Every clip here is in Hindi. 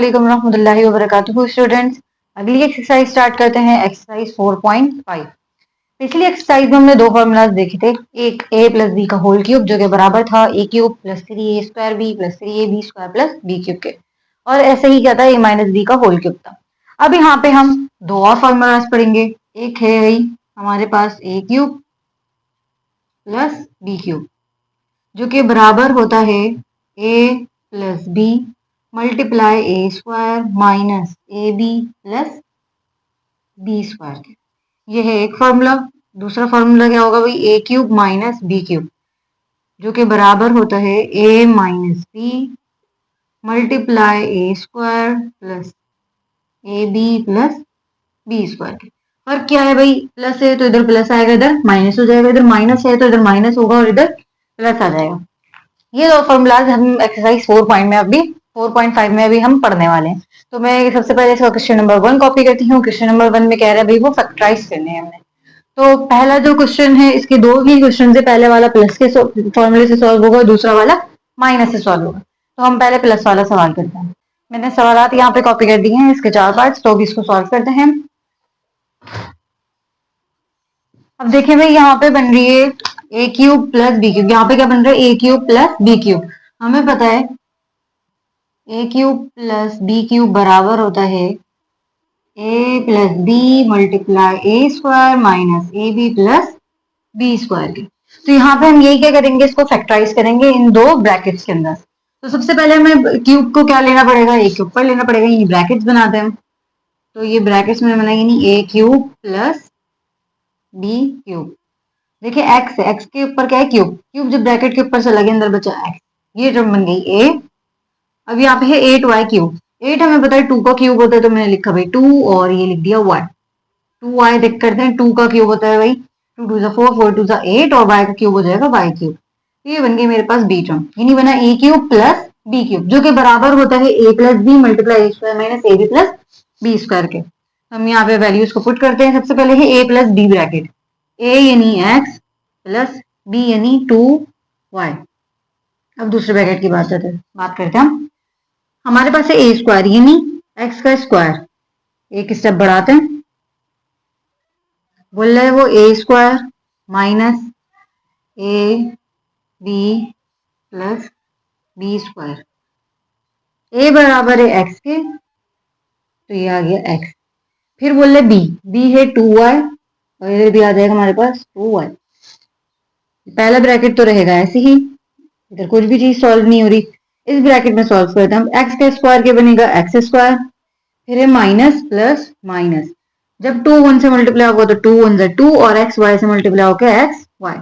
रहमतुल्लाहि व बरकातुहू। स्टूडेंट्स, अगली एक्सरसाइज स्टार्ट करते हैं। एक्सरसाइज 4.5। पिछली एक्सरसाइज में हमने दो फॉर्मूलाज देखे थे। एक a प्लस बी का होल क्यूब जो कि बराबर था a cube plus 3a square B plus 3ab square plus B cube के, और ऐसे ही क्या था a माइनस बी का होल क्यूब था। अब यहाँ पे हम दो और फॉर्मूलाज पढ़ेंगे। एक है भाई हमारे पास a cube plus B cube जो कि बराबर होता है a plus B multiply A square minus A B plus B square. ये है एक फॉर्मूला। दूसरा फॉर्मूला क्या होगा भाई, ए क्यूब माइनस बी क्यूब जो कि बराबर होता है ए minus B multiply A square plus A B plus B square के। फर्क क्या है भाई, प्लस है तो इधर प्लस आएगा, इधर माइनस हो जाएगा, इधर माइनस है तो इधर माइनस होगा और इधर प्लस आ जाएगा। ये दो फॉर्मूलाज हम एक्सरसाइज 4.5 में अभी हम पढ़ने वाले हैं। तो मैं सबसे पहले इसका क्वेश्चन नंबर 1 कॉपी करती हूँ। क्वेश्चन नंबर 1 में कह रहा है भाई वो फैक्टराइज करने हैं हमने। तो पहला जो क्वेश्चन है, इसके दो ही क्वेश्चन से, पहले वाला प्लस के फॉर्मूले से सॉल्व होगा और दूसरा वाला माइनस से सॉल्व होगा। तो हम पहले प्लस वाला सवाल करते हैं। मैंने सवालात यहाँ पे कॉपी कर दिए हैं, इसके 4 पार्ट्स। तो अभी इसको सॉल्व करते हैं। अब देखें भाई यहाँ पे बन रही है ए क्यूब प्लस बी क्यूब। यहाँ पे क्या बन रहा है, ए क्यूब प्लस बी क्यूब। हमें पता है ए क्यूब प्लस बी क्यूब बराबर होता है ए plus B multiply A square minus A B plus B square के। तो यहाँ पे हम यही क्या करेंगे, इसको फैक्टराइज करेंगे इन दो ब्रैकेट्स के अंदर। तो सबसे पहले हमें क्यूब को क्या लेना पड़ेगा, ए के ऊपर लेना पड़ेगा, ये ब्रैकेट्स बनाते हैं हम। तो ये ब्रैकेट्स में बनाएंगे नहीं, ए क्यूब प्लस बी क्यूब। देखिए एक्स है, एक्स के ऊपर क्या है, क्यूब। क्यूब जब ब्रैकेट के ऊपर चला गया अंदर बचा एक्स, ये टर्म बन गई ए। अब यहाँ पे है 8y क्यूब। 8 हमें पता है 2 का क्यूब होता है, तो मैंने लिखा भाई 2 और ये लिख दिया y। 2y देख करते हैं, 2 का क्यूब होता है भाई 2 2 जा 4 4 2 जा 8 और y का क्यूब हो जाएगा y क्यूब। तो ये बन गई मेरे पास बी टर्म, यानी बना A cube plus B cube जो कि बराबर होता है ए plus B multiply A square minus A B plus B square के। हम यहाँ पे वैल्यूज को पुट करते हैं। सबसे पहले है ए प्लस बी ब्रैकेट, ए यानी एक्स प्लस बी यानी 2y। अब दूसरे ब्रैकेट की बात करते हैं हम। हमारे पास है ए स्क्वायर यानी एक्स का स्क्वायर। एक स्टेप बढ़ाते हैं, बोल रहे वो A square minus A B plus B square. ए बराबर है एक्स के, तो ये आ गया एक्स। फिर बोल रहे बी, बी है 2y और इधर भी आ जाएगा हमारे पास 2y। पहला ब्रैकेट तो रहेगा ऐसे ही, इधर कुछ भी चीज सॉल्व नहीं हो रही। इस ब्रैकेट में सॉल्व करते हैं हम। एक्स का स्क्वायर क्या बनेगा, एक्स स्क्वायर। फिर है माइनस प्लस माइनस, जब 2 1 से मल्टीप्लाई होगा तो 2 1 2 और एक्स वाई से मल्टीप्लाई होकर एक्स वाई।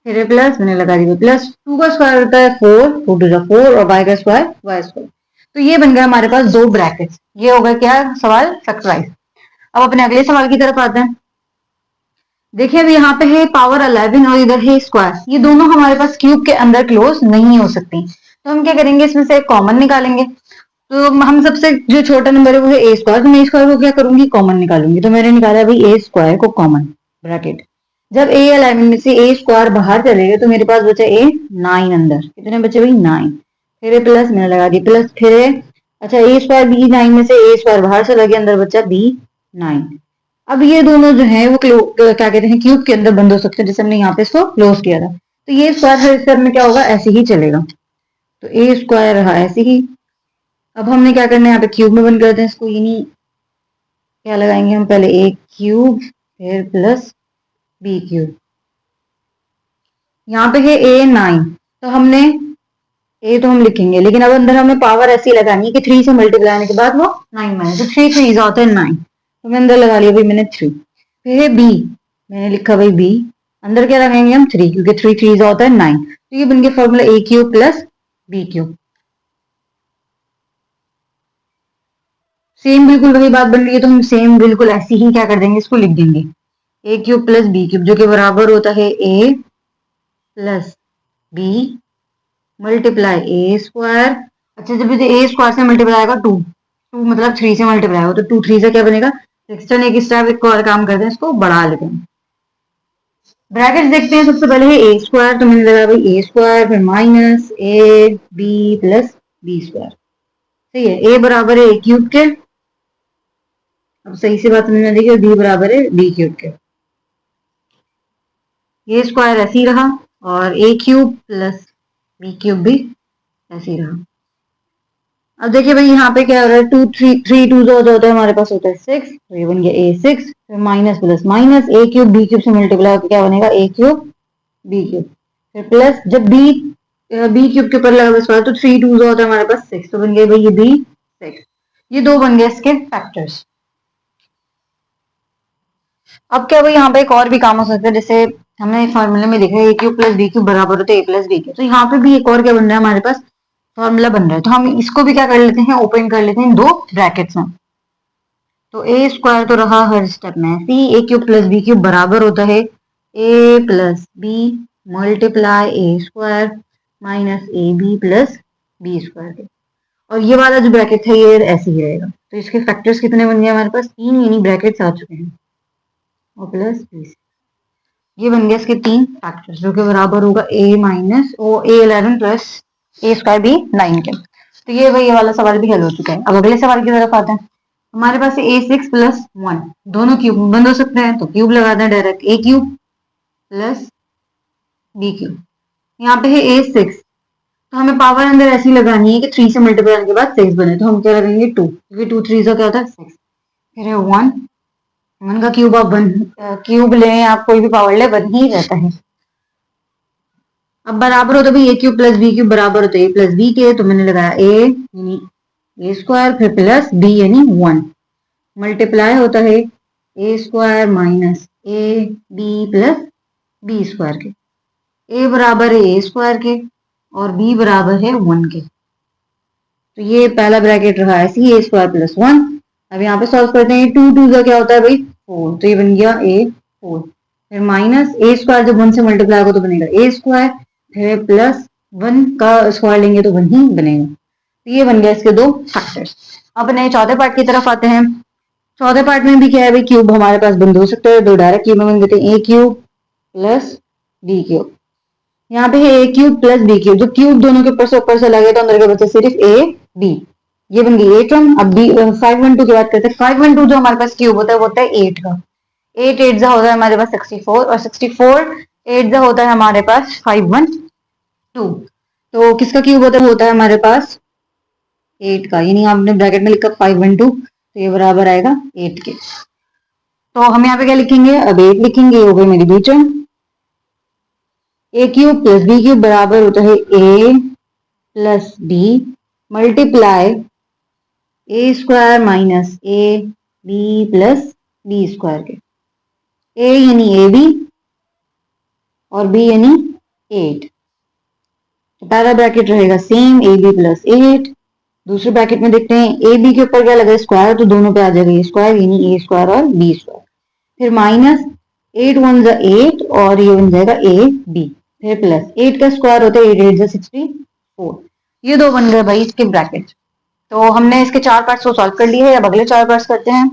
फिर है प्लस, मैंने लगा दी प्लस। 2 का स्क्वायर होता है 4 4 2 4 और वाई का स्क्वायर वाई स्क्वायर। तो ये बन गया हमारे पास दो ब्रैकेट्स। ये होगा क्या सवाल, फैक्टराइज। अब अपने अगले सवाल की तरफ आते हैं। देखिए अभी यहाँ पे है पावर 11 और इधर है स्क्वायर। ये दोनों हमारे पास क्यूब के अंदर क्लोज नहीं हो सकती, तो हम क्या करेंगे, इसमें से कॉमन निकालेंगे। तो हम सबसे जो छोटा नंबर है वो है ए स्क्वायर। तो मैं ए स्क्वायर को क्या करूंगी, कॉमन निकालूंगी। तो मैंने निकाला भाई ए स्क्वायर को कॉमन ब्रैकेट। जब ए 11 में से ए स्क्वायर बाहर चलेगा तो मेरे पास बचा ए 9 अंदर। कितने बचे भाई 9। फिर प्लस, मैंने लगा दी प्लस। फिर अच्छा ए स्क्वायर बी 9 में से ए स्क्वायर बाहर चला गया, अंदर बचा बी 9। अब ये दोनों जो है वो क्या कहते हैं, क्यूब के अंदर बंद हो सकते हैं, जैसे हमने यहाँ पे इसको क्लोज किया था। तो ये स्क्वायर हर स्टेप में क्या होगा, ऐसे ही चलेगा। तो ए स्क्वायर रहा ऐसे ही। अब हमने क्या करना है, यहाँ पे क्यूब में बंद करते हैं इसको, यानी क्या लगाएंगे हम, पहले ए क्यूब फिर प्लस बी क्यूब। यहाँ पे है ए 9, तो हमने ए तो हम लिखेंगे, लेकिन अब अंदर हमें पावर ऐसी लगानी है कि 3 से मल्टीप्लाई आने के बाद वो 9 बने। तो 3 3 होता है 9, तो मैं अंदर लगा लिया भाई मैंने 3। फिर है बी, मैंने लिखा भाई बी, अंदर क्या लगाएंगे हम 3, क्योंकि 3 3 होता है 9। तो ये बन गया formula A cube plus B cube. Same बिल्कुल वही बात बन रही है, तो हम सेम बिल्कुल ऐसी ही क्या कर देंगे, इसको लिख देंगे ए क्यूब प्लस बी क्यूब जो कि बराबर होता है ए प्लस बी मल्टीप्लाई ए स्क्वायर। अच्छा जब ए स्क्वायर से मल्टीप्लाई आएगा 2 2 मतलब 3 से मल्टीप्लाई होगा, तो 2 3 से क्या बनेगा 6। चलिए एक स्टेप एक और काम करते हैं, इसको बढ़ा लेते हैं। ब्रैकेट देखते हैं। सबसे पहले है ए स्क्वायर, तो मैंने लगा भाई ए स्क्वायर फिर minus A B plus B square. सही है, a बराबर है a क्यूब के, अब सही से बात समझ में देखिए, b बराबर है b क्यूब के, ये स्क्वायर ऐसे ही रहा और a cube plus b cube भी ऐसे ही रहा। अब देखिए भाई यहाँ पे क्या हो रहा है, 2 3 2 जो होता है हमारे पास होता है 6, तो ये बन गया a 6, फिर minus plus minus a cube b cube से मल्टीप्लाई होकर क्या बनेगा a क्यूब b क्यूब, फिर प्लस जब b क्यूब के ऊपर लगा स्क्वायर तो 3 2 जो होता है हमारे पास 6, तो बन गया भाई ये b 6, ये दो बन गए इसके फैक्टर्स। अब क्या भाई यहाँ पे एक और भी काम हो सकता है, जैसे हमने फॉर्मूले में देखा है a cube plus b cube बराबर होता है a प्लस b क्यूब, तो यहाँ पे भी एक और क्या बन रहा है हमारे पास, फॉर्मूला बन रहा है, तो हम इसको भी क्या कर लेते हैं, ओपन कर लेते हैं दो ब्रैकेट्स में, तो ए स्क्वायर तो रहा हर स्टेप में सी, A cube plus B cube बराबर होता है ए plus B multiply A square minus A B plus B square, और ये वाला जो ब्रैकेट है ये ऐसे ही रहेगा, तो इसके फैक्टर्स कितने बन गए हमारे पास, तीन, यानी ब्रैकेट्स आ चुके हैं, और प्लस बी, ये बन गया इसके तीन फैक्टर्स, जो कि बराबर होगा a minus O A 11 plus A square B 9 के। तो ये भाई ये वाला सवाल भी हल हो चुका है। अब अगले सवाल की तरफ आते हैं, हमारे पास है a6 प्लस 1, दोनों क्यूब बंद हो सकते हैं, तो क्यूब लगा दें direct, a cube plus b cube, यहाँ पे है a6, तो हमें पावर अंदर ऐसी लगानी है कि 3 से मल्टीप्लाई करने के बाद 6 बने, तो हम क्या लगाएंगे 2, क्योंकि 2 3 क्या होता है 6, फिर है 1 का क्यूब, आप वन क्यूब लें, आप कोई भी पावर ले, वन ही रहता है। अब बराबर होता है भाई ए क्यूब प्लस बी क्यूब बराबर होता है ए प्लस बी के, तो मैंने लगाया ए यानी ए स्क्वायर, फिर प्लस बी यानी 1, मल्टीप्लाई होता है ए square minus A B plus B square के, ए बराबर है ए स्क्वायर के और बी बराबर है 1 के, तो ये पहला ब्रैकेट रहा ऐसे ही, ए स्क्वायर प्लस 1। अब यहाँ पे सॉल्व करते हैं, 2 2 का क्या होता है भाई 4, तो ये बन गया ए 4, फिर माइनस ए स्क्वायर जब 1 से मल्टीप्लाई होगा तो बनेगा ए स्क्वायर, फिर प्लस 1 का स्क्वायर लेंगे तो 1 ही बनेगा, तो ये बन गया इसके दो फैक्टर्स। अब नए चौथे पार्ट की तरफ आते हैं। चौथे पार्ट में भी क्या है भाई, क्यूब हमारे पास बंद हो सकते हैं, दो डायरेक्ट क्यूब में बन देते हैं, a cube plus B cube, यहाँ पे है ए क्यूब प्लस बी क्यूब, जो क्यूब दोनों के ऊपर से लगे तो अंदर के बचे सिर्फ ए बी, ये बन गई 8 टर्म। अब बी 512 की बात करते हैं, 512 जो हमारे पास क्यूब होता है वो होता है 8 का, 8 8 जा होता है हमारे पास 64, और 64 8 जा होता है हमारे पास 512, तो किसका क्यूब होता है, वो होता है हमारे पास 8 का, यानी आपने ब्रैकेट में लिखा 512, तो ये बराबर आएगा 8 के, तो हम यहाँ पे क्या लिखेंगे, अब 8 लिखेंगे, ये हो गई मेरी बी टर्म, ए क्यूब प्लस बी क्यूब बराबर होता है ए plus B multiply A square minus A B plus B square के, ए यानी ए बी और बी यानी 8, तो पहला ब्रैकेट रहेगा सेम ए बी प्लस 8, दूसरे ब्रैकेट में देखते हैं ए बी के ऊपर क्या लगा स्क्वायर, तो दोनों पे आ जाएगा ये स्क्वायर, यानी ए स्क्वायर और बी स्क्वायर, फिर माइनस 8 1 जा 8 और ये बन जाएगा ए बी, फिर प्लस 8 का स्क्वायर होता है 8 8 जा 64, ये दो बन गए भाई इसके ब्रैकेट। तो हमने इसके 4 पार्ट्स को सॉल्व कर लिए हैं, अब अगले 4 पार्ट्स करते हैं।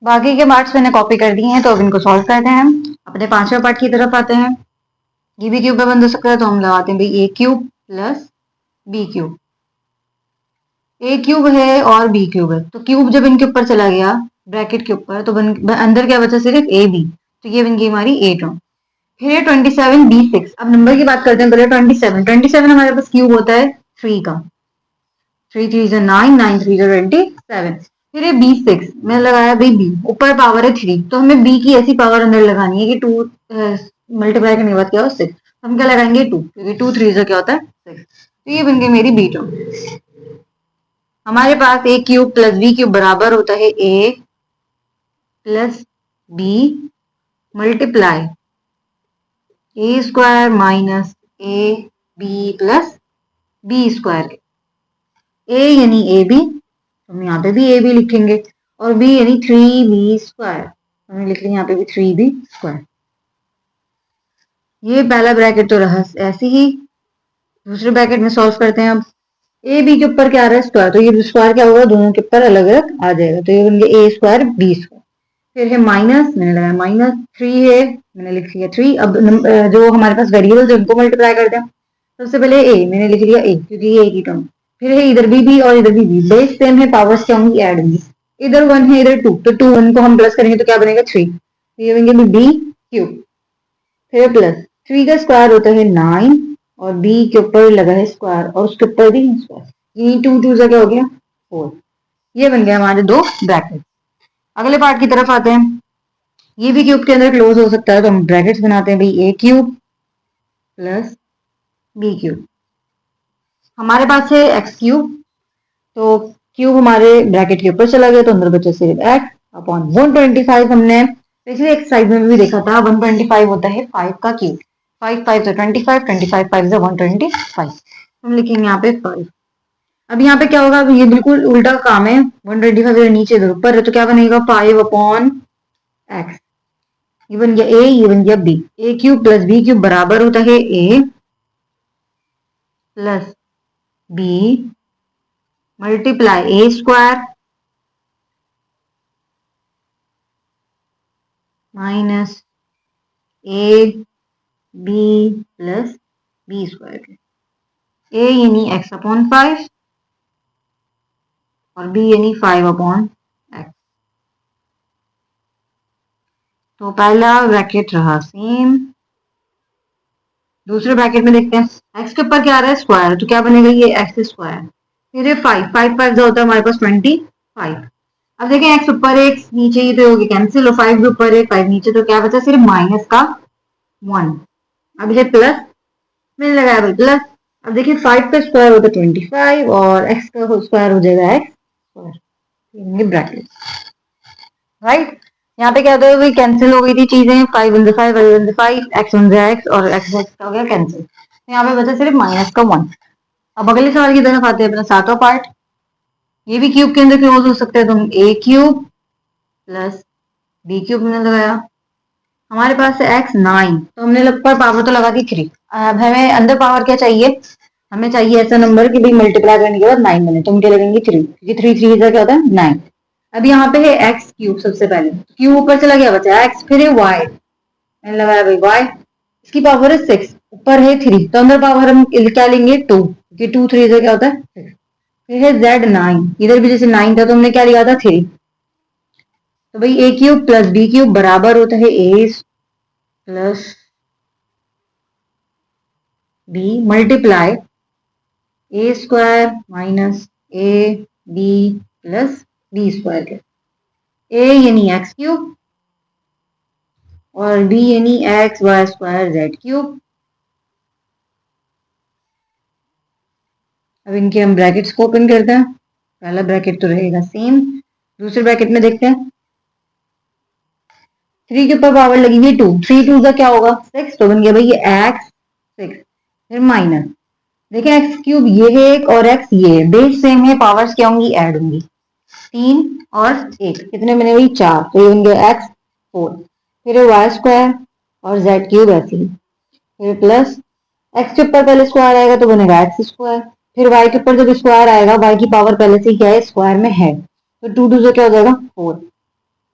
बाकी के पार्ट्स मैंने कॉपी कर दिए हैं, तो अब इनको सॉल्व करते हैं। अपने 5वें पार्ट की तरफ आते हैं, ये भी क्यूब में बंद हो सकता है, तो हम लगाते हैं भाई ए क्यूब प्लस बी क्यूब, ए क्यूब है और बी क्यूब है, तो क्यूब जब इनके ऊपर चला गया ब्रैकेट के ऊपर, तो अंदर क्या बचा सिर्फ ए बी, तो ये बन गई हमारी ए टर्म, फिर 27 b6। अब नंबर की बात करते हैं पहले, 27 हमारे पास क्यूब होता है 3 का, 3 3 is 9 9 3 is 27, फिर ये b6 मैंने लगाया भाई b, ऊपर पावर है 3, तो हमें b की ऐसी पावर अंदर लगानी है कि 2 मल्टीप्लाई करने के बाद क्या हो 6, हम क्या लगाएंगे 2, क्योंकि 2 3 क्या होता है 6, तो ये बन गई मेरी b टर्म। हमारे पास a cube plus B cube बराबर होता है ए plus B multiply A square minus A B plus B square, a यानी ए बी, हम यहाँ पे भी ए बी लिखेंगे, और बी यानी 3b स्क्वायर, हमने लिख लिया यहाँ पे भी 3b स्क्वायर। ये पहला ब्रैकेट तो रहा ऐसे ही, दूसरे ब्रैकेट में सॉल्व करते हैं। अब ए बी के ऊपर क्या आ रहा है स्क्वायर, तो ये स्क्वायर क्या होगा दोनों के ऊपर अलग अलग आ जाएगा, तो ये बन गया ए स्क्वायर बी स्क्वायर, फिर है माइनस, मैंने लगाया माइनस 3 है, मैंने लिख लिया 3। अब जो हमारे पास वेरिएबल्स है उनको मल्टीप्लाई करते हैं, सबसे पहले ए मैंने लिख लिया ए, क्योंकि ये ए की टर्म, फिर है इधर भी और इधर भी बेस सेम है, पावर्स क्या होंगी, ऐड होंगी। इधर 1 है इधर 2, तो 2 1 को हम प्लस करेंगे तो क्या बनेगा 3, तो ये बनेंगे बी क्यूब। फिर प्लस 3 का स्क्वायर होता है 9 और बी के ऊपर लगा है स्क्वायर और उसके ऊपर भी स्क्वायर, ये 2 2 क्या हो गया 4। ये बन गया हमारे दो ब्रैकेट। अगले पार्ट की तरफ आते हैं। ये भी क्यूब के अंदर क्लोज हो सकता है, तो हम ब्रैकेट्स बनाते हैं भाई, ए क्यूब प्लस बी क्यूब। हमारे पास है एक्स क्यूब, तो क्यूब हमारे ब्रैकेट के ऊपर चला गया, तो अंदर बचे सिर्फ एक्स अपॉन 125। हमने पिछले एक्सरसाइज में भी देखा था 125 होता है 5 का क्यूब, 5 5 से 25, 25 5 से 125, हम लिखेंगे यहाँ पे 5। अब यहाँ पे क्या होगा, अब ये बिल्कुल उल्टा काम है, 125 नीचे इधर ऊपर है, तो क्या बनेगा 5 अपॉन एक्स, ये बन गया ए, ये बन गया b. A cube plus B cube बराबर होता है ए plus B multiply A square minus A B plus B square. A यानी एक्स अपॉन 5 और बी यानी 5 अपॉन एक्स। तो पहला ब्रैकेट रहा सेम, दूसरे ब्रैकेट में देखते हैं एक्स के ऊपर क्या आ रहा है स्क्वायर, तो क्या बनेगा ये एक्स स्क्वायर, फिर ये 5 5 5 जो होता है हमारे पास 25। अब देखें एक्स ऊपर है एक्स नीचे, ये तो होगी कैंसिल, और 5 भी ऊपर है 5 नीचे, तो क्या बचा सिर्फ माइनस का 1। अब ये प्लस मिल लगाया भाई प्लस। अब देखिए 5 का स्क्वायर होता है 25 और एक्स का स्क्वायर हो जाएगा एक्स स्क्वायर, ब्रैकेट राइट। यहाँ पे क्या होता है भाई कैंसिल हो गई थी चीजें, 5 1 5 5 1 5 x 1 x और x x का हो गया कैंसिल, तो यहाँ पे बचा सिर्फ माइनस का 1। अब अगले सवाल की तरफ आते हैं, अपना सातवां पार्ट। ये भी क्यूब के अंदर क्लोज हो सकते हैं, तो हम ए क्यूब प्लस बी क्यूब ने लगाया। हमारे पास है एक्स 9, तो हमने पर पावर तो लगा दी 3। अब हमें अंदर पावर क्या चाहिए, हमें चाहिए ऐसा नंबर कि भाई मल्टीप्लाई करने के बाद 9 बने, तो हम क्या लगेंगे 3, क्योंकि 3 3 क्या होता है 9। अब यहाँ पे है एक्स क्यूब, सबसे पहले क्यूब ऊपर चला गया बचा एक्स, फिर है वाई, मैंने लगाया भाई वाई, इसकी पावर है 6, ऊपर है 3, तो अंदर पावर हम क्या लेंगे 2, क्योंकि 2 3 से क्या होता है 6। फिर है जेड 9, इधर भी जैसे 9 था तो हमने क्या लिया था 3, तो भाई ए क्यूब प्लस बी क्यूब बराबर होता है ए plus B multiply A square minus A B plus B square. A यानी एक्स क्यूब और बी यानी x y square z cube. अब इनके हम ब्रैकेट्स को ओपन करते हैं, पहला ब्रैकेट तो रहेगा सेम, दूसरे ब्रैकेट में देखते हैं 3 के ऊपर पावर लगेगी 2, 3 2 का क्या होगा 6, तो बन गया भाई ये एक्स 6, फिर माइनस देखिए एक्स क्यूब ये है एक और एक्स ये है, बेस सेम है, पावर्स क्या होंगी ऐड होंगी, 3 और 1 कितने बने भाई 4, तो ये बन गया एक्स 4, फिर वाई स्क्वायर और जेड क्यूब ऐसे ही, फिर प्लस एक्स के ऊपर पहले स्क्वायर आएगा तो बनेगा एक्स स्क्वायर, फिर वाई के ऊपर जब स्क्वायर आएगा वाई की पावर पहले से क्या है स्क्वायर में है, तो 2 2 से क्या हो जाएगा 4,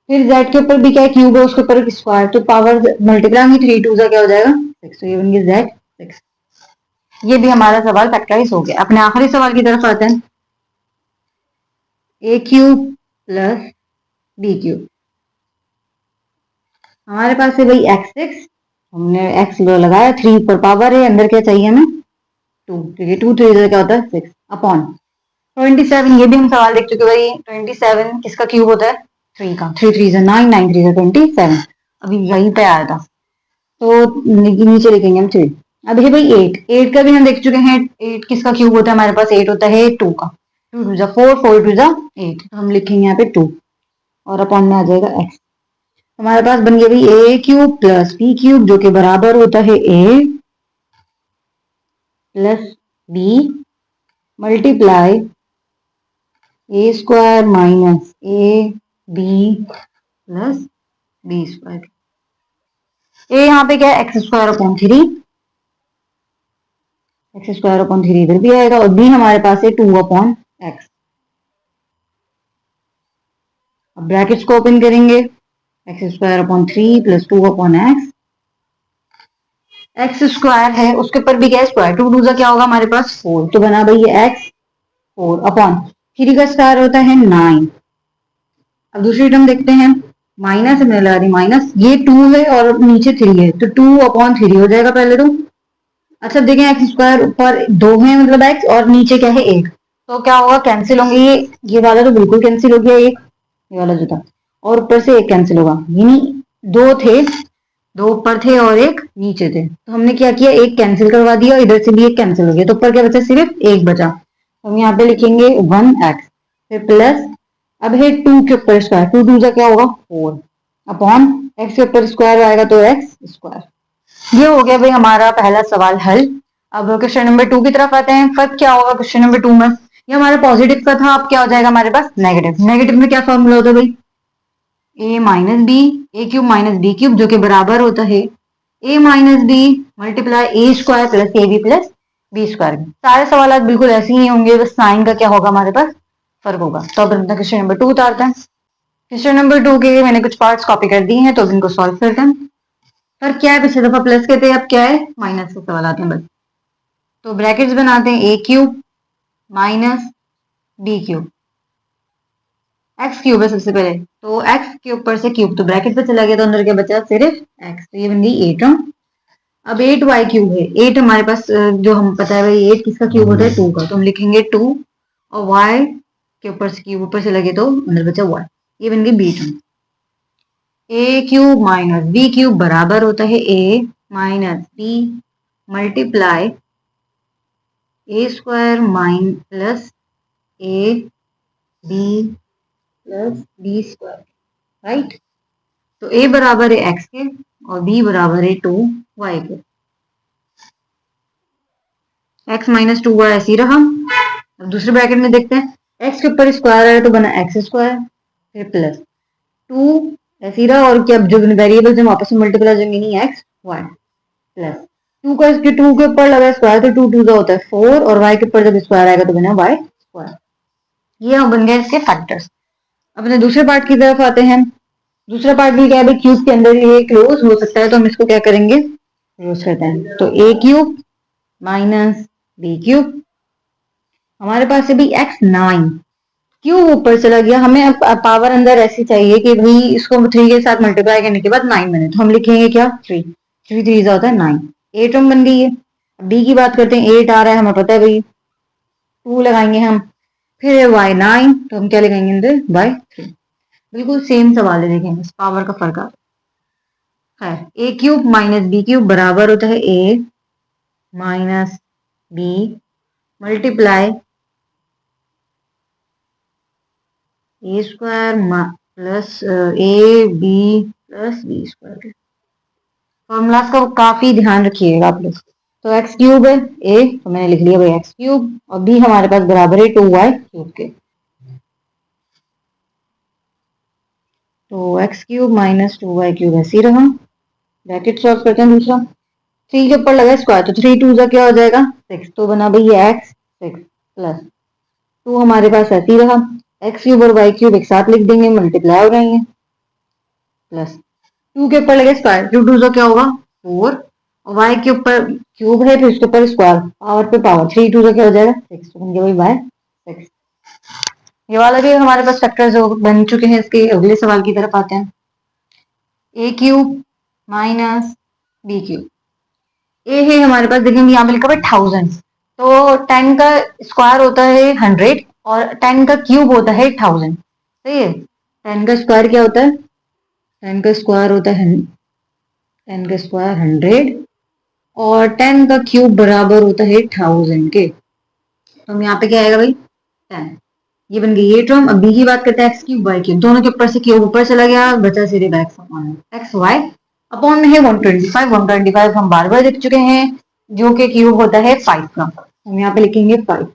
फिर जेड के ऊपर भी क्या है क्यूब है उसके ऊपर स्क्वायर, तो पावर मल्टीप्लाई होंगी 3 2 से क्या हो जाएगा 6, तो ये बन गया जेड 6। ये भी हमारा सवाल फैक्टराइज हो गया। अपने आखिरी सवाल की तरफ आते हैं, a cube plus B cube. हमारे पास है भाई एक्स 6, हमने एक्स लगाया, 3 ऊपर पावर है, अंदर क्या चाहिए हमें 2, क्योंकि 2 3 क्या होता है 6 अपॉन 27। ये भी हम सवाल देख चुके भाई, 27 किसका क्यूब होता है 3 का, 3 3 9 9 3 27, अभी यहीं पे आया था, तो नीचे लिखेंगे हम 3। अब है भाई 8, 8 का भी हम देख चुके हैं, 8 किसका क्यूब होता है हमारे पास 8 होता है 2 का, 2 2 जा 4 4 2 जा 8, तो हम लिखेंगे यहाँ पे 2 और अपॉन में आ जाएगा x। हमारे पास बन गया भाई ए क्यूब प्लस बी क्यूब जो कि बराबर होता है ए plus B multiply A square minus A B plus B square. A यहाँ पे क्या है x square upon 3, x square upon 3 इधर भी आएगा, और बी हमारे पास है 2 अपॉन एक्स। अब ब्रैकेट्स को ओपन करेंगे, x square upon 3 plus 2 upon x, x square है उसके ऊपर भी क्या है स्क्वायर, 2 2 क्या होगा हमारे पास 4, तो बना भाई ये एक्स 4 अपॉन 3 का स्क्वायर होता है 9। अब दूसरी टर्म देखते हैं, माइनस मिला रही माइनस, ये 2 है और नीचे 3 है तो 2 अपॉन 3 हो जाएगा पहले तो। अच्छा देखें एक्स स्क्वायर ऊपर 2 है मतलब एक्स और नीचे क्या है 1, तो क्या होगा कैंसिल होंगे, ये वाला तो बिल्कुल कैंसिल हो गया, एक ये वाला जो था और ऊपर से एक कैंसिल होगा, यानी दो थे, दो ऊपर थे और एक नीचे थे, तो हमने क्या किया एक कैंसिल करवा दिया और इधर से भी एक कैंसिल हो गया, तो ऊपर क्या बचा सिर्फ एक बचा, तो हम यहाँ पे लिखेंगे 1x, फिर प्लस, अब है 2 के ऊपर स्क्वायर, 2 2 का क्या होगा 4 अपॉन एक्स के ऊपर स्क्वायर आएगा तो एक्स स्क्वायर। ये हो गया भाई हमारा पहला सवाल हल। अब क्वेश्चन नंबर 2 की तरफ आते हैं। फर्क क्या होगा क्वेश्चन नंबर 2 में, ये हमारा पॉजिटिव का था, अब क्या हो जाएगा हमारे पास नेगेटिव। नेगेटिव में क्या फॉर्मूला होता है भाई, a minus b, a cube minus B cube, जो कि बराबर होता है ए minus B multiply A square plus A B plus B square. सारे सवाल बिल्कुल ऐसे ही होंगे, बस साइन का क्या होगा हमारे पास फर्क होगा। तो अब अपना क्वेश्चन नंबर 2 उतारते हैं। क्वेश्चन नंबर 2 के मैंने कुछ पार्ट्स कॉपी कर दिए हैं तो अब इनको सॉल्व करते हैं। फर्क क्या है, पिछले दफा प्लस के थे अब क्या है माइनस के सवाल आते हैं बस। तो ब्रैकेट्स बनाते हैं, a cube minus B cube, x cube है सबसे पहले, तो एक्स के ऊपर से क्यूब तो ब्रैकेट पे चला गया तो अंदर क्या बचा सिर्फ एक्स, तो ये बन गई 8 टर्म। अब 8y क्यूब है, 8 हमारे पास जो हम पता है भाई 8 किसका क्यूब होता है 2 का, तो हम लिखेंगे 2 और y के ऊपर से क्यूब ऊपर से लगे तो अंदर बचा y, ये बन गई बी टर्म। ए क्यूब माइनस बी क्यूब बराबर होता है ए minus B multiply A square mine plus A B plus B square, right. तो ए बराबर है एक्स के और बी बराबर है 2y के। एक्स माइनस 2y ऐसे ही रहा। अब दूसरे ब्रैकेट में देखते हैं, एक्स के ऊपर स्क्वायर है तो बना एक्स स्क्वायर, फिर प्लस 2 ऐसे ही रहा, और क्या जो वेरिएबल्स हैं आपस में मल्टीप्लाई हो जाएंगे, नहीं एक्स वाई प्लस 2 का इसके 2 के ऊपर लगा स्क्वायर तो 2 2 का होता है 4, और y के ऊपर जब स्क्वायर आएगा तो बना y स्क्वायर। ये बन गए इसके फैक्टर्स। अपने दूसरे पार्ट की तरफ आते हैं। दूसरा पार्ट भी क्या है, क्यूब के अंदर ये क्लोज हो सकता है तो हम इसको क्या करेंगे क्लोज करते हैं। तो ए क्यूब माइनस बी क्यूब, हमारे पास है भी एक्स 9, क्यूब ऊपर चला गया, हमें अब पावर अंदर ऐसी चाहिए कि भाई इसको 3 के साथ मल्टीप्लाई करने के बाद 9 बने, तो हम लिखेंगे क्या 3, 3 3 होता है 9, 8 टर्म बन गई है। बी की बात करते हैं, 8 आ रहा है हमें पता है भाई, 2 लगाएंगे हम, फिर है y 9 तो हम क्या लगाएंगे अंदर y 3। बिल्कुल सेम सवाल है, देखें बस पावर का फर्क आ है। ए क्यूब माइनस बी क्यूब बराबर होता है ए minus B multiply A square plus A B plus B square. Formulas का काफी ध्यान रखिएगा आप लोग। तो एक्स क्यूब है ए, तो मैंने लिख लिया भाई एक्स क्यूब, और बी हमारे पास बराबर है 2y क्यूब के। तो x cube minus 2y cube ऐसे ही रहा। ब्रैकेट सॉल्व करते हैं दूसरा, 3 के ऊपर लगा स्क्वायर तो 3 2 का क्या हो जाएगा 6, तो बना भाई ये एक्स 6 प्लस 2 हमारे पास ऐसे ही रहा। एक्स क्यूब और वाई क्यूब एक साथ लिख देंगे, मल्टीप्लाई हो जाएंगे, प्लस 2 के ऊपर लगे स्क्वायर, 2 2 क्या होगा 4, और y के ऊपर क्यूब है फिर उसके ऊपर स्क्वायर, पावर पे पावर, 3 2 क्या हो जाएगा 6, तो बन गया भाई बाय 6। ये वाला भी हमारे पास फैक्टर्स बन चुके हैं। इसके अगले सवाल की तरफ आते हैं। A cube minus B cube, ए है हमारे पास, देखेंगे यहाँ पे लिखा हुआ 1000, तो 10 का स्क्वायर होता है 100 और 10 का क्यूब होता है 1000, सही है। 10 का स्क्वायर क्या होता है, 10 का स्क्वायर होता है 10 का स्क्वायर 100 और 10 का क्यूब बराबर होता है 1000 के, तो हम यहाँ पे क्या आएगा भाई 10, ये बन गई ये टर्म। अब बी की बात करते हैं, एक्स क्यूब वाई क्यूब, दोनों के ऊपर से क्यूब ऊपर चला गया, बचा सिर्फ X upon x Y upon में है 125, 125 हम बार बार देख चुके हैं, जो कि क्यूब होता है 5 का, हम यहाँ पे लिखेंगे 5।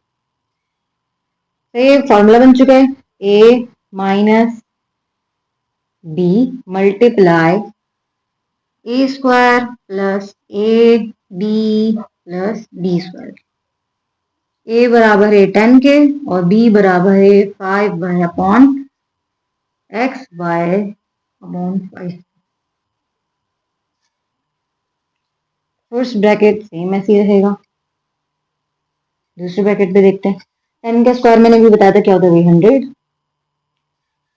तो ये फॉर्मूला बन चुका है, ए minus B multiply A square plus A B plus B square. ए बराबर है 10 के और बी बराबर है 5 y upon x Y upon 5। First bracket same ऐसे ही रहेगा, दूसरे ब्रैकेट पे देखते हैं, 10 का स्क्वायर मैंने भी बताया था क्या होता है 100।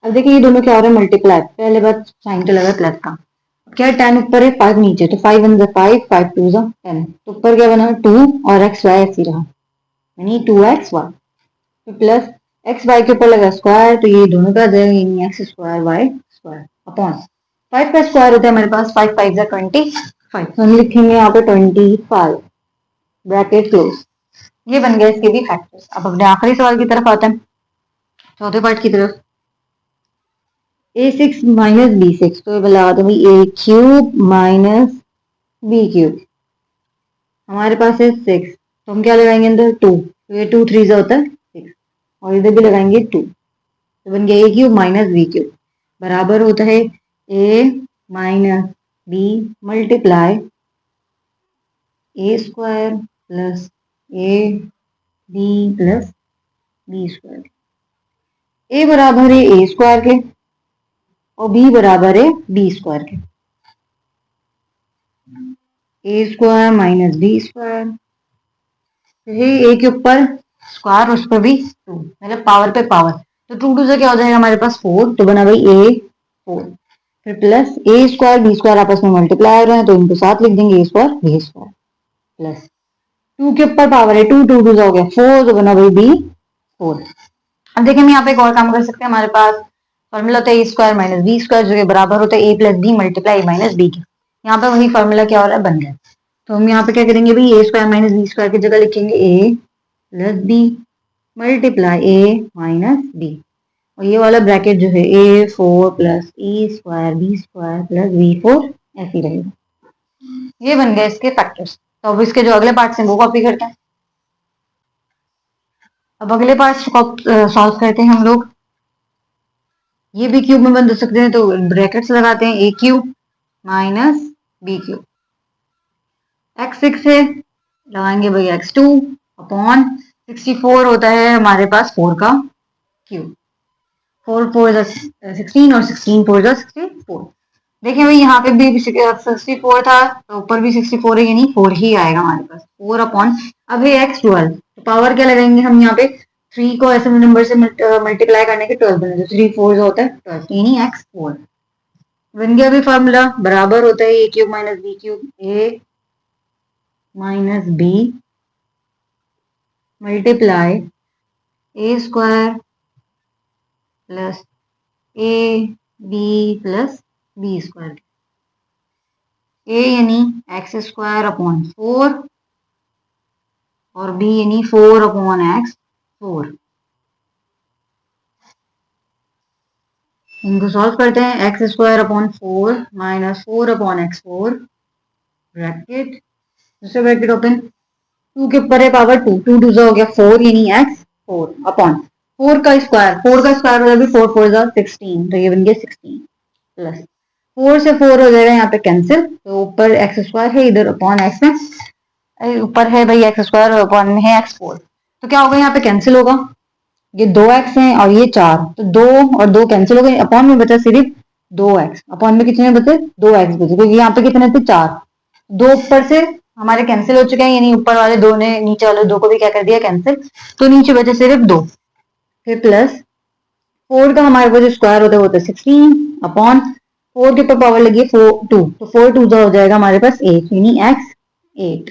अब देखिए ये दोनों क्या हो रहा है मल्टीप्लाई, पहले बात साइन तो लगा प्लस का, क्या 10 ऊपर है 5 नीचे, तो 5 1 5 5 2 10, तो ऊपर क्या बना 2 और एक्स वाई ऐसे रहा, यानी 2xy, तो प्लस एक्स वाई के ऊपर लगा स्क्वायर, तो ये दोनों का आ जाएगा, यानी x square Y square upon 5 का स्क्वायर होता है हमारे पास 5 5 जा 25, तो हम लिखेंगे यहाँ पे 25 ब्रैकेट क्लोज। ये बन गया इसके भी फैक्टर्स। अब अपने आखिरी सवाल की तरफ आते हैं, चौथे पार्ट की तरफ। a6 माइनस b6, तो ये बता दो भाई a cube minus b cube, हमारे पास है 6, तो हम क्या लगाएंगे अंदर 2, तो ये 2 3 होता है 6, और इधर भी लगाएंगे 2, तो बन गया a cube minus b cube बराबर होता है a minus b multiply a square plus a b plus b square. a बराबर है a स्क्वायर के और b बराबर है b स्क्वायर के, a square minus b square, a के ऊपर स्क्वायर उस पर भी 2, मतलब पावर पे पावर, तो 2 2 से क्या हो जाएगा हमारे पास 4, तो बना भाई a 4, फिर plus a square b square आपस में मल्टीप्लाई हो रहे हैं तो इनको साथ लिख देंगे a square b square, plus 2 के ऊपर पावर है 2 2 2 हो गया 4, तो बना भाई b 4। अब देखिए हम यहाँ पे एक और काम कर सकते हैं, हमारे पास फॉर्मूला होता है ए स्क्वायर माइनस बी स्क्वायर, जो कि बराबर होता है ए plus B multiply minus b के, यहाँ पे वही फॉर्मूला क्या हो रहा है बन गया, तो हम यहाँ पे क्या करेंगे भाई ए स्क्वायर माइनस बी स्क्वायर की जगह लिखेंगे a plus B multiply a minus b, और ये वाला ब्रैकेट जो है a 4 plus e square b square plus b 4 ऐसे ही रहेगा। ये बन गए इसके फैक्टर्स। तो अब इसके जो अगले पार्ट हैं वो कॉपी करते हैं। अब अगले पार्ट को सॉल्व करते हैं हम लोग। ये भी क्यूब में बन सकते हैं, तो ब्रैकेट्स लगाते हैं, a cube minus B cube, x 6 है लगाएंगे भाई x2 अपॉन 64 होता है हमारे पास 4 का क्यूब, 4 4 16 और 16 4 64। देखिए भाई यहाँ पे भी 64 था तो ऊपर भी 64 है, यानी 4 ही आएगा हमारे पास, 4 अपॉन, अब है x 12, तो पावर क्या लगाएंगे हम यहाँ पे 3 को ऐसे नंबर से मल्टीप्लाई करने के 12 बने, तो 3 4 होता है 12, यानी x 4 बन गया। अभी फॉर्मूला बराबर होता है ए cube minus B cube, a minus B multiply A square plus A B plus B square, a यानी एक्स स्क्वायर अपॉन 4 और बी यानी 4 अपॉन एक्स 4। इनको सॉल्व करते हैं, X square upon 4 minus 4 upon x 4 bracket, दूसरा ब्रैकेट ओपन, 2 के ऊपर है पावर 2, 2 2 हो गया 4 यानी एक्स 4 अपॉन 4 का स्क्वायर, 4 का स्क्वायर हो जाएगा 4 4 16, तो ये बन गया 16 प्लस 4 से 4 हो जाएगा यहाँ पे कैंसिल, तो ऊपर एक्स स्क्वायर है इधर अपॉन एक्स में, ऊपर है भाई एक्स स्क्वायर और अपॉन में है एक्स 4, तो क्या होगा यहाँ पे कैंसिल होगा, ये 2x है और ये 4, तो 2 और 2 कैंसिल हो गए, अपॉन में बचा सिर्फ 2x, अपॉन में कितने बचे 2x बचे, क्योंकि यहाँ पे कितने थे 4, 2 ऊपर से हमारे कैंसिल हो चुके हैं, यानी ऊपर वाले 2 ने नीचे वाले 2 को भी क्या कर दिया कैंसिल, तो नीचे बचे सिर्फ 2, फिर प्लस 4 का हमारे पास जो स्क्वायर होता है वो होता है 16 अपॉन 4 के ऊपर पावर लगी है 4 2, तो 4 2 हो जाएगा हमारे पास 8, यानी x 8।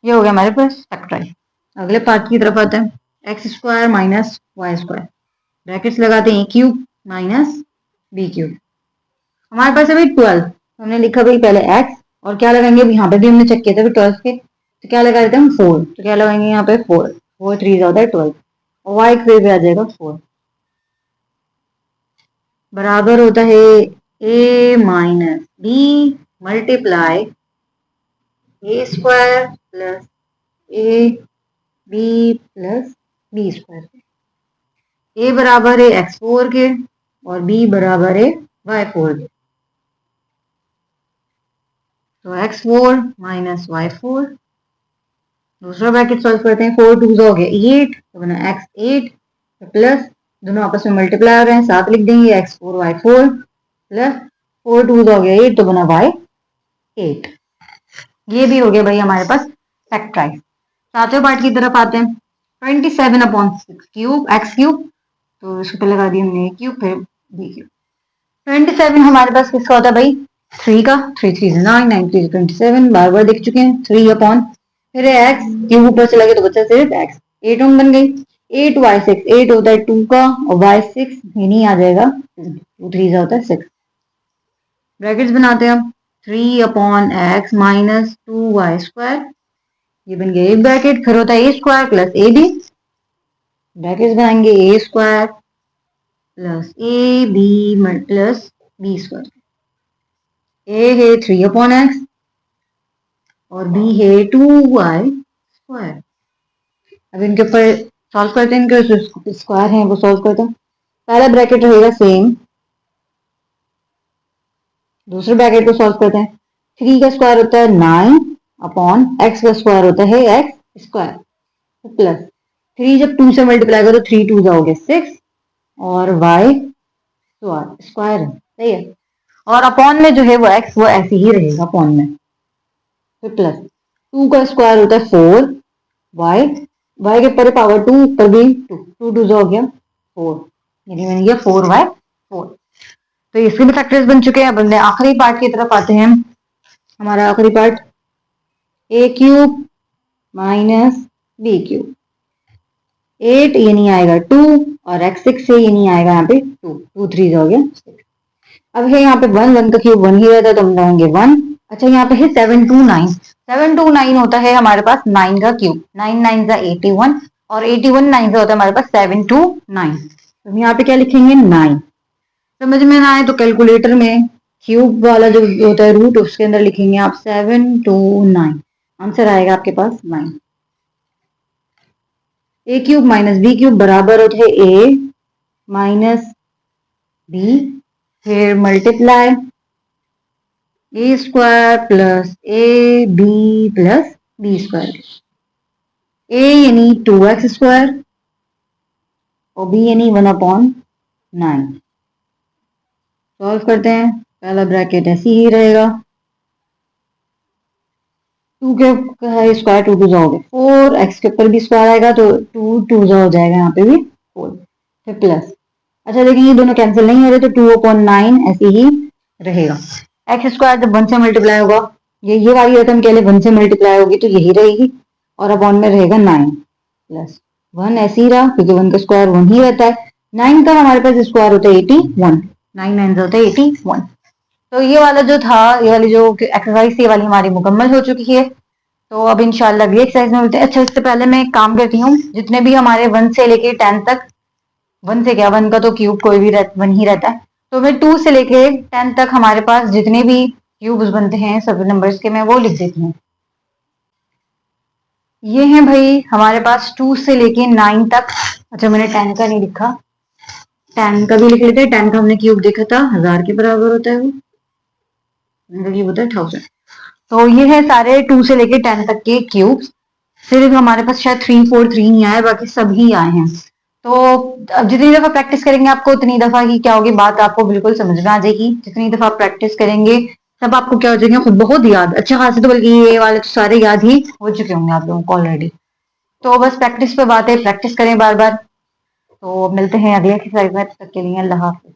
ये हो गया हमारे पास फैक्टराइज। अगले पार्ट की तरफ आते हैं, X square minus Y square, brackets लगाते हैं क्यूब माइनस बी क्यूब, हमारे पास है भाई 12, हमने लिखा भाई पहले x और क्या लगाएंगे, यहाँ पे भी हमने चेक किया था 12 के, तो क्या लगा देते हैं हम 4, तो क्या लगाएंगे यहाँ पे 4 4 3 होता है 12 और वाई पे आ जाएगा 4, बराबर होता है a minus B multiply A square plus A B plus B square, ए बराबर है x4 के और b बराबर है y4 के, तो x4 माइनस y4, दूसरा ब्रैकेट सॉल्व करते हैं, 4 2 हो गया 8, तो बना x8 प्लस दोनों आपस में मल्टीप्लाई हो रहे हैं साथ लिख देंगे x4 y4 प्लस 4 2 हो गया 8, तो बना y8। ये भी हो गया भाई हमारे पास फैक्टराइज। सातवें पार्ट की तरफ आते हैं, 27 अपॉन 6 क्यूब एक्स क्यूब, तो इसको पहले लगा दिया हमने क्यूब फिर बी क्यूब। 27 हमारे पास किसका होता है भाई, 3 का, 3 3 9 9 3 27 बार बार देख चुके हैं। 3 अपॉन फिर एक्स क्यूब ऊपर चला गया तो बचा सिर्फ एक्स, 8 ओम बन गई। 8 वाई 6, 8 होता है 2 का और वाई 6 ये नहीं आ जाएगा, 2 3 होता है 6। ब्रैकेट्स बनाते हैं हम, 3 upon x minus 2 y square, ये बन गया एक ब्रैकेट, फिर होता है ए स्क्वायर प्लस ए बी, ब्रैकेट्स बनाएंगे a square plus A B plus B square. A है 3 अपॉन एक्स और बी है 2 वाई स्क्वायर। अब इनके ऊपर सॉल्व करते हैं, इनके स्क्वायर हैं वो सॉल्व करते हैं। पहला ब्रैकेट रहेगा सेम, दूसरे ब्रैकेट को सॉल्व करते हैं। 3 का स्क्वायर होता है 9 अपॉन एक्स का स्क्वायर होता है एक्स स्क्वायर प्लस 3 जब 2 से मल्टीप्लाई करो तो 3 2 जाओगे 6 और वाई स्क्वायर है, सही है। और अपॉन में जो है वो एक्स वो ऐसे ही रहेगा अपॉन में, फिर प्लस 2 का स्क्वायर होता है 4 वाई, वाई के ऊपर पावर 2 ऊपर भी 2 2 2 हो गया 4, यानी बन गया 4 वाई 4। तो इसके भी फैक्टर्स बन चुके हैं। अब हमने आखिरी पार्ट की तरफ आते हैं। हमारा आखिरी part A cube minus B cube, 8 ये नहीं आएगा 2 और एक्स 6 से ये नहीं आएगा यहाँ पे 2 2 3 हो गया 6। अब है यहाँ पे 1 1 का क्यूब 1 ही रहता है तो हम लगाएंगे 1। अच्छा यहाँ पे है 7 2 9, 7 2 9 होता है हमारे पास 9 का क्यूब, 9 9 का 81 और 81 9 से होता है हमारे पास 7 2 9। तो हम यहाँ पे क्या लिखेंगे 9। समझ में ना आए तो कैलकुलेटर में क्यूब वाला जो होता है रूट उसके अंदर लिखेंगे आप 7 2 9, आंसर आएगा आपके पास 9। A cube minus B cube बराबर होता है ए माइनस बी, फिर multiply A square plus A B plus B square. A यानी 2x स्क्वायर और बी यानी 1/9। सॉल्व करते हैं, पहला ब्रैकेट ऐसे ही रहेगा, 2 के स्क्वायर 2 2 जाओगे 4, एक्स के ऊपर भी स्क्वायर आएगा तो 2 2 हो जाएगा यहाँ पे भी 4, फिर प्लस। अच्छा लेकिन ये दोनों कैंसिल नहीं हो रहे तो 2/9 ऐसे ही रहेगा। एक्स स्क्वायर जब 1 से मल्टीप्लाई होगा, ये वाली रकम के लिए 1 से मल्टीप्लाई होगी तो यही रहेगी और अपॉन में रहेगा 9 प्लस 1 ऐसे ही रहा क्योंकि 1 का स्क्वायर 1 ही रहता है। 9 का हमारे पास स्क्वायर होता है 81, 9 9 होता है 81। तो ये वाला जो था, ये वाली जो एक्सरसाइज थी ये वाली हमारी मुकम्मल हो चुकी है। तो अब इंशाल्लाह अगली एक्सरसाइज में मिलते हैं। अच्छा इससे पहले मैं एक काम करती हूँ, जितने भी हमारे 1 से लेके 10 तक, 1 से क्या 1 का तो क्यूब कोई भी 1 ही रहता है, तो मैं 2 से लेके 10 तक हमारे पास जितने भी क्यूब्स बनते हैं सभी नंबर्स के मैं वो लिख देती हूँ। ये हैं भाई हमारे पास 2 से लेके 9 तक। अच्छा मैंने 10 का नहीं लिखा, 10 का भी लिख लेते हैं। 10 का हमने क्यूब देखा था 1000 के बराबर होता है वो, क्यूब होता है 1000। तो ये है सारे 2 से लेके 10 तक के क्यूब्स। सिर्फ हमारे पास शायद 3 4 3 नहीं आए, बाकी सभी आए हैं। तो अब जितनी दफा प्रैक्टिस करेंगे आपको उतनी दफा की क्या होगी, बात आपको बिल्कुल समझ में आ जाएगी। जितनी दफा प्रैक्टिस करेंगे तब आपको क्या हो जाएगा खुद बहुत याद, अच्छा खासे तो बल्कि ये वाले तो सारे याद ही हो चुके होंगे आप लोगों को ऑलरेडी। तो बस प्रैक्टिस पे बात है, प्रैक्टिस करें बार बार। तो मिलते हैं अगले एक्सरसाइज में, तब तक के लिए अल्लाह हाफिज।